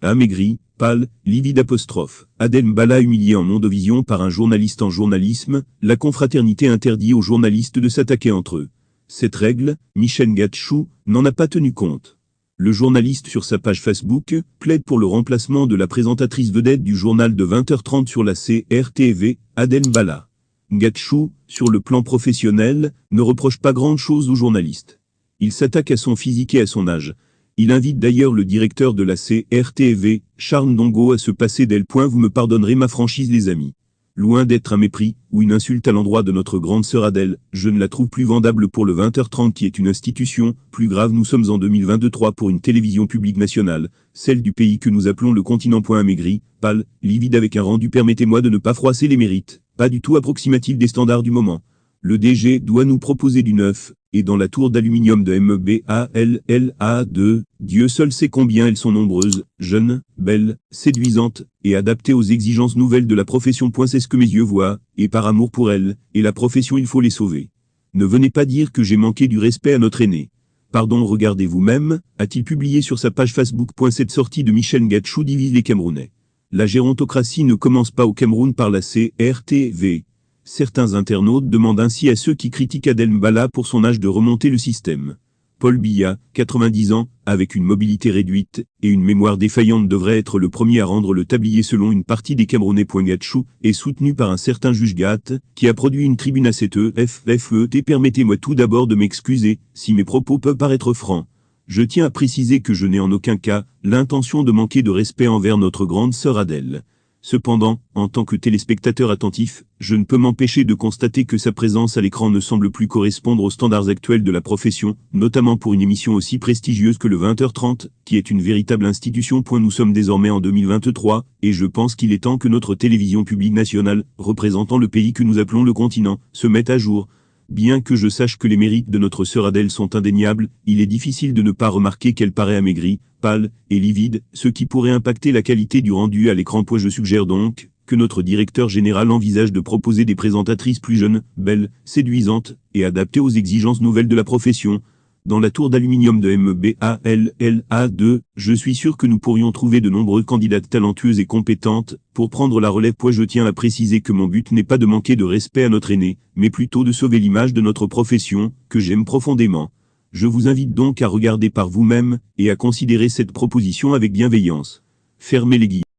Amaigri, pâle, livide '. Adel Mbala humilié en Mondovision par un journaliste en journalisme, la confraternité interdit aux journalistes de s'attaquer entre eux. Cette règle, Michel Gatchou n'en a pas tenu compte. Le journaliste sur sa page Facebook plaide pour le remplacement de la présentatrice vedette du journal de 20h30 sur la CRTV, Adel Mbala. Gatchou, sur le plan professionnel, ne reproche pas grand-chose au journaliste. Il s'attaque à son physique et à son âge. Il invite d'ailleurs le directeur de la CRTV, Charles Ndongo, à se passer d'elle. Vous me pardonnerez ma franchise les amis. Loin d'être un mépris ou une insulte à l'endroit de notre grande sœur Adèle, je ne la trouve plus vendable pour le 20h30 qui est une institution. Plus grave, nous sommes en 2023 pour une télévision publique nationale, celle du pays que nous appelons le continent. Amaigri, pâle, livide avec un rendu, permettez-moi de ne pas froisser les mérites, pas du tout approximatif des standards du moment. Le DG doit nous proposer du neuf, et dans la tour d'aluminium de MBALLA2, Dieu seul sait combien elles sont nombreuses, jeunes, belles, séduisantes, et adaptées aux exigences nouvelles de la profession. C'est ce que mes yeux voient, et par amour pour elles, et la profession, il faut les sauver. Ne venez pas dire que j'ai manqué du respect à notre aîné. Pardon, regardez vous-même, a-t-il publié sur sa page Facebook. Cette sortie de Michel Gatchou divise les Camerounais. La gérontocratie ne commence pas au Cameroun par la CRTV. Certains internautes demandent ainsi à ceux qui critiquent Adel Mbala pour son âge de remonter le système. Paul Biya, 90 ans, avec une mobilité réduite et une mémoire défaillante, devrait être le premier à rendre le tablier selon une partie des Camerounais. Gatchou est soutenu par un certain juge Gatt, qui a produit une tribune à cette FFET. Permettez-moi tout d'abord de m'excuser, si mes propos peuvent paraître francs. Je tiens à préciser que je n'ai en aucun cas l'intention de manquer de respect envers notre grande sœur Adèle. Cependant, en tant que téléspectateur attentif, je ne peux m'empêcher de constater que sa présence à l'écran ne semble plus correspondre aux standards actuels de la profession, notamment pour une émission aussi prestigieuse que le 20h30, qui est une véritable institution. Nous sommes désormais en 2023, et je pense qu'il est temps que notre télévision publique nationale, représentant le pays que nous appelons le continent, se mette à jour. Bien que je sache que les mérites de notre sœur Adèle sont indéniables, il est difficile de ne pas remarquer qu'elle paraît amaigrie, pâle et livide, ce qui pourrait impacter la qualité du rendu à l'écran. Je suggère donc que notre directeur général envisage de proposer des présentatrices plus jeunes, belles, séduisantes et adaptées aux exigences nouvelles de la profession. Dans la tour d'aluminium de MBALLA2, je suis sûr que nous pourrions trouver de nombreuses candidates talentueuses et compétentes pour prendre la relève. Je tiens à préciser que mon but n'est pas de manquer de respect à notre aîné, mais plutôt de sauver l'image de notre profession, que j'aime profondément. Je vous invite donc à regarder par vous-même, et à considérer cette proposition avec bienveillance. Fermez les guillemets.